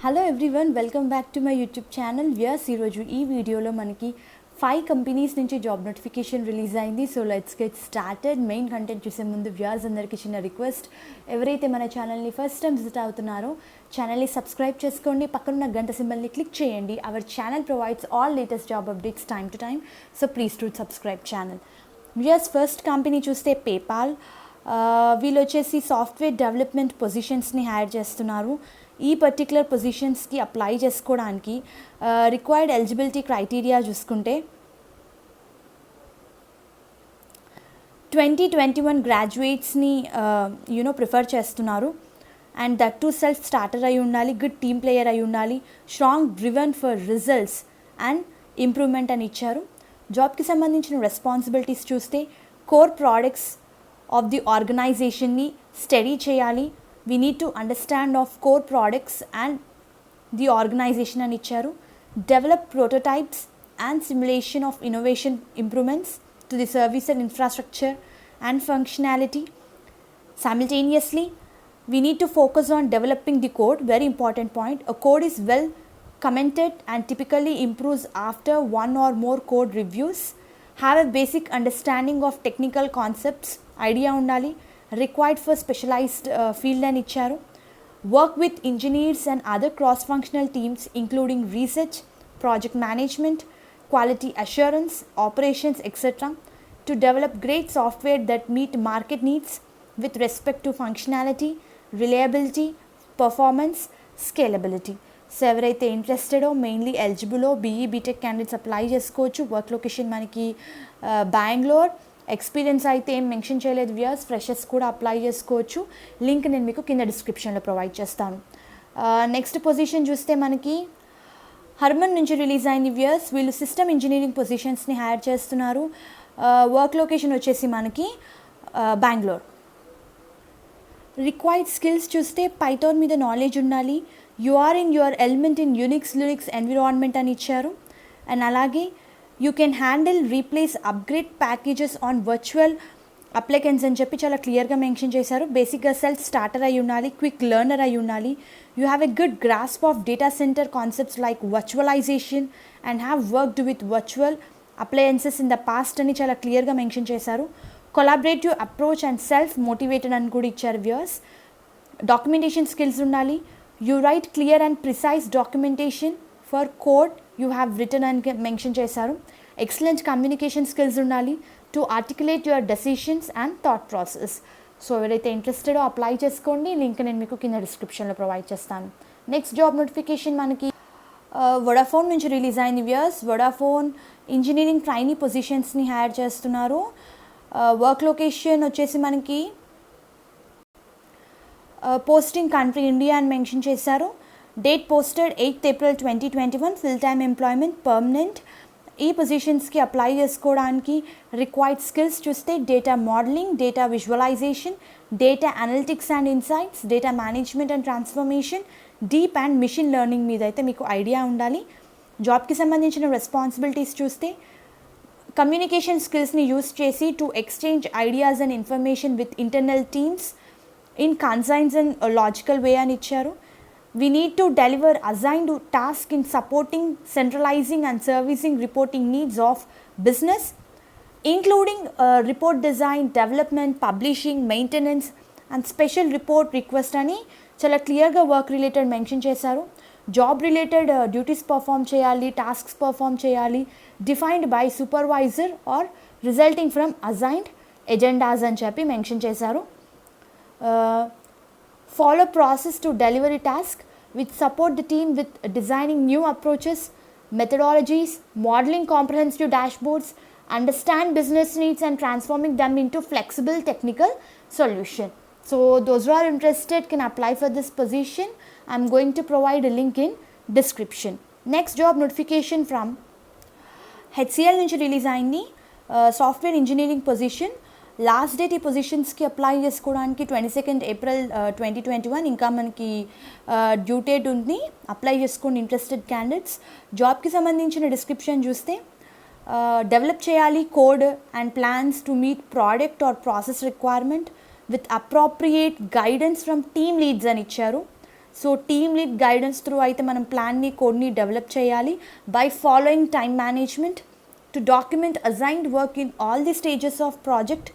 Hello everyone, welcome back to my YouTube channel. Viewers, ఈరోజు ఈ వీడియోలో మనకి 5 కంపెనీస్ నుంచి జాబ్ నోటిఫికేషన్ రిలీజ్ అయింది. So let's get started. Main content చూసే ముందు వ్యూయర్స్ అందరికీ చిన్న రిక్వెస్ట్, ఎవరైతే మన ఛానల్ని ఫస్ట్ టైం విజిట్ అవుతున్నారో ఛానల్ని సబ్స్క్రైబ్ చేసుకోండి, పక్కనున్న గంట సింబల్ని క్లిక్ చేయండి. Our channel provides all latest job updates time to time, so please to subscribe channel. Viewers, first company చూస్తే పేపాల్. వీళ్ళు వచ్చేసి సాఫ్ట్వేర్ డెవలప్మెంట్ పొజిషన్స్ని హైర్ చేస్తున్నారు. ఈ పర్టికులర్ పొజిషన్స్కి అప్లై చేసుకోవడానికి రిక్వైర్డ్ ఎలిజిబిలిటీ క్రైటీరియా చూసుకుంటే 2021 గ్రాడ్యుయేట్స్ని ప్రిఫర్ చేస్తున్నారు. And that to self starter అయి ఉండాలి, గుడ్ టీమ్ ప్లేయర్ అయి ఉండాలి, strong driven for results and improvement అని ఇచ్చారు. జాబ్కి సంబంధించిన రెస్పాన్సిబిలిటీస్ చూస్తే core products of the ఆర్గనైజేషన్ని study చేయాలి. We need to understand of core products and the organization అని ఇచ్చారు. Develop prototypes and simulation of innovation improvements to the service and infrastructure and functionality. Simultaneously, we need to focus on developing the code. Very important point. A code is well commented and typically improves after one or more code reviews. Have a basic understanding of technical concepts. Idea undali. Required for specialized field and ఇచ్చారు. Work with engineers and other cross-functional teams including research, project management, quality assurance, operations, etc. to develop great software that meet market needs with respect to functionality, reliability, performance, scalability. So ఎవరైతే ఇంట్రెస్టెడో, mainly ఎలిజిబులో BE BTech candidates apply చేసుకోవచ్చు. Work location మనకి Bengaluru. Experience అయితే ఏం mention చేయలేదు viewers, freshers కూడా apply చేసుకోవచ్చు. లింక్ నేను మీకు కింద డిస్క్రిప్షన్లో ప్రొవైడ్ చేస్తాను. నెక్స్ట్ పొజిషన్ చూస్తే మనకి హర్మన్ నుంచి రిలీజ్ అయింది వ్యూయర్స్. వీళ్ళు సిస్టమ్ ఇంజనీరింగ్ పొజిషన్స్ని హైర్ చేస్తున్నారు. వర్క్ లొకేషన్ వచ్చేసి మనకి బెంగళూరు. రిక్వైర్డ్ స్కిల్స్ చూస్తే పైథాన్ మీద నాలెడ్జ్ ఉండాలి. You are in your element in Unix environment అని ఇచ్చారు. అండ్ అలాగే you can handle replace upgrade packages on virtual applicants అని చెప్పి చాలా క్లియర్గా మెన్షన్ చేశారు. బేసిక్గా సెల్ఫ్ స్టార్టర్ అయి ఉండాలి, క్విక్ లెర్నర్ అయి ఉండాలి. You have a good grasp of data centre concepts like virtualization and have worked with virtual appliances in the past అని చాలా క్లియర్గా మెన్షన్ చేశారు. Collaborative approach and self motivated అని కూడా ఇచ్చారు వ్యూయర్స్. డాక్యుమెంటేషన్ స్కిల్స్ ఉండాలి. You write clear and precise documentation for code you have written అని mention చేశారు. ఎక్సలెంట్ కమ్యూనికేషన్ స్కిల్స్ ఉండాలి to articulate your decisions and thought process. So ఎవరైతే ఇంట్రెస్టెడో apply చేసుకోండి. లింక్ నేను మీకు కింద డిస్క్రిప్షన్లో ప్రొవైడ్ చేస్తాను. నెక్స్ట్ జాబ్ నోటిఫికేషన్ మనకి వొడాఫోన్ నుంచి రిలీజ్ అయింది వ్యూయర్స్. వొడాఫోన్ ఇంజనీరింగ్ ట్రైనీ పొజిషన్స్ని హైర్ చేస్తున్నారు. వర్క్ లొకేషన్ వచ్చేసి మనకి పోస్టింగ్ కంట్రీ ఇండియా అని మెన్షన్ చేశారు. Date posted 8th April 2021. Full time employment, permanent. ఈ పొజిషన్స్కి అప్లై చేసుకోవడానికి రిక్వైర్డ్ స్కిల్స్ చూస్తే data modelling, data visualisation, data analytics and insights, data management and transformation, deep and machine learning మీద అయితే మీకు idea ఉండాలి. జాబ్కి సంబంధించిన రెస్పాన్సిబిలిటీస్ చూస్తే కమ్యూనికేషన్ స్కిల్స్ని యూస్ చేసి to exchange ideas and information with internal teams in concise and logical way అని ఇచ్చారు. We need to deliver assigned task in supporting, centralizing and servicing reporting needs of business, including report design, development, publishing, maintenance and special report request అని చాలా క్లియర్గా work related mention చేశారు. Job related duties perform చేయాలి, tasks perform చేయాలి, defined by supervisor are resulting from assigned agendas అని చెప్పి mention చేశారు. Follow process to deliver a task, which support the team with designing new approaches, methodologies, modeling comprehensive dashboards, understand business needs and transforming them into flexible technical solution. So those who are interested can apply for this position. I'm going to provide a link in description. Next job notification from HCL నుంచి release అయింది. Software engineering position. Last date ఈ పొజిషన్స్కి apply చేసుకోవడానికి 22nd April 2021. ఇంకా మనకి due date ఉంది. Apply చేసుకోండి interested candidates. జాబ్కి సంబంధించిన డిస్క్రిప్షన్ చూస్తే డెవలప్ చేయాలి code and plans to meet product or process requirement with appropriate guidance from team leads అని ఇచ్చారు. So team lead guidance through అయితే మనం ప్లాన్ని కోడ్ని డెవలప్ చేయాలి by following time management to document assigned work in all the stages of project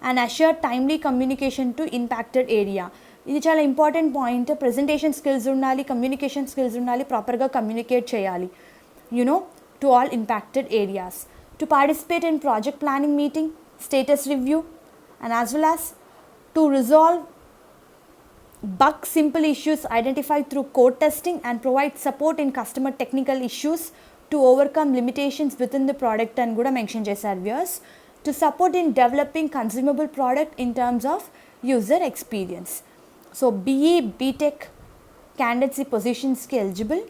and assure timely communication to impacted area. ఇది చాలా important point. Presentation skills ఉండాలి, communication skills ఉండాలి, ప్రాపర్గా కమ్యూనికేట్ చేయాలి to all impacted areas. To participate in project planning meeting, status review and as well as to resolve bug simple issues identified through code testing and provide support in customer technical issues to overcome limitations within the product and kuda mention chesaru viewers. To support in developing consumable product in terms of user experience. So BE BTech candidates ఈ పొజిషన్స్కి eligible.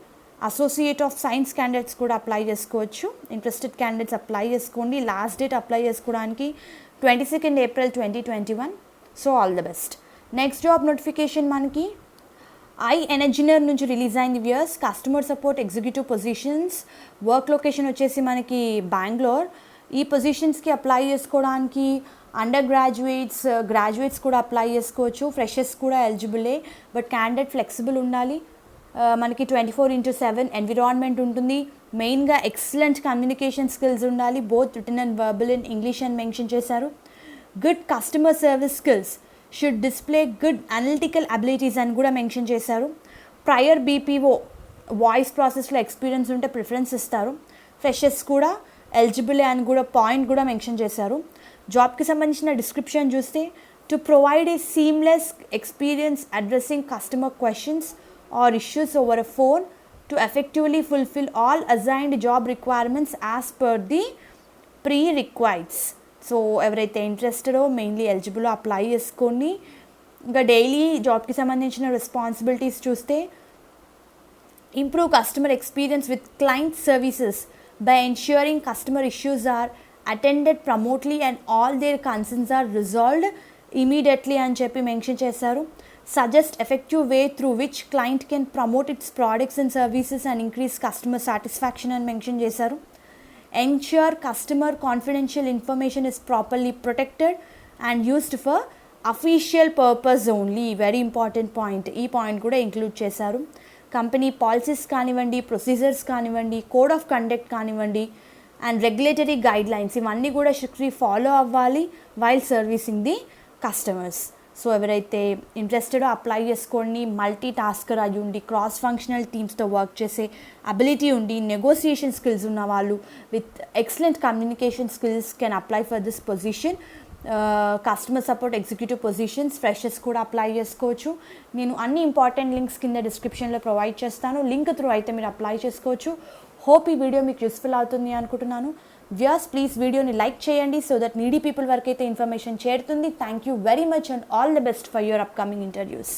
Associate of science candidates కూడా apply చేసుకోవచ్చు. Interested candidates apply చేసుకోండి. Last date apply చేసుకోవడానికి 22 April 2021. So all the best. Next job notification మనకి iEnergizer నుంచి release అయింది viewers. Customer support executive positions. Work location వచ్చేసి మనకి బెంగళూరు. ఈ పొజిషన్స్కి అప్లై చేసుకోవడానికి అండర్ గ్రాడ్యుయేట్స్ కూడా అప్లై చేసుకోవచ్చు. ఫ్రెషర్స్ కూడా ఎలిజిబులే, బట్ క్యాండిడేట్ ఫ్లెక్సిబుల్ ఉండాలి. మనకి 24/7 ఎన్విరాన్మెంట్ ఉంటుంది. మెయిన్గా ఎక్సలెంట్ కమ్యూనికేషన్ స్కిల్స్ ఉండాలి, both written and verbal in English అని మెన్షన్ చేశారు. Good customer service skills should display good analytical abilities అని కూడా మెన్షన్ చేశారు. ప్రయర్ బీపీఓ వాయిస్ ప్రాసెస్లో ఎక్స్పీరియన్స్ ఉంటే ప్రిఫరెన్స్ ఇస్తారు. ఫ్రెషర్స్ కూడా ఎలిజిబులే అని కూడా పాయింట్ కూడా మెన్షన్ చేశారు. జాబ్కి సంబంధించిన డిస్క్రిప్షన్ చూస్తే to provide a seamless experience addressing customer questions or issues over a phone to effectively fulfill all assigned job requirements as per the prerequisites. So ఎవరైతే ఇంట్రెస్టెడో మెయిన్లీ ఎలిజిబుల్ అప్లై చేసుకొని ఇంకా daily జాబ్కి సంబంధించిన రెస్పాన్సిబిలిటీస్ చూస్తే improve customer experience with client services by ensuring customer issues are attended promptly and all their concerns are resolved immediately అని చెప్పి mention చేశారు. Suggest effective way through which client can promote its products and services and increase customer satisfaction and mention చేశారు. Ensure customer confidential information is properly protected and used for official purpose only. Very important point. ఈ point కూడా include చేశారు. Company policies కానివ్వండి, procedures కానివ్వండి, code of conduct కానివ్వండి and regulatory guide lines ఇవన్నీ కూడా strictly follow అవ్వాలి while servicing the customers. So ఎవరైతే ఇంట్రెస్టెడో అప్లై చేసుకోండి. మల్టీ టాస్కర్ అయ్యి ఉండి క్రాస్ ఫంక్షనల్ టీమ్స్తో వర్క్ చేసే అబిలిటీ ఉండి నెగోసియేషన్ స్కిల్స్ ఉన్న వాళ్ళు with excellent communication skills can apply for this position. Customer support executive positions freshers కూడా అప్లై చేసుకోవచ్చు. నేను అన్ని ఇంపార్టెంట్ లింక్స్ కింద డిస్క్రిప్షన్లో ప్రొవైడ్ చేస్తాను. లింక్ త్రూ అయితే మీరు అప్లై చేసుకోవచ్చు. హోప్ ఈ వీడియో మీకు యూస్ఫుల్ అవుతుంది అనుకుంటున్నాను. వ్యూయర్స్ ప్లీజ్ వీడియోని లైక్ చేయండి సో దట్ నీడీ పీపుల్ వరకు అయితే ఇన్ఫర్మేషన్ చేరుతుంది. Thank you very much and all the best for your upcoming interviews.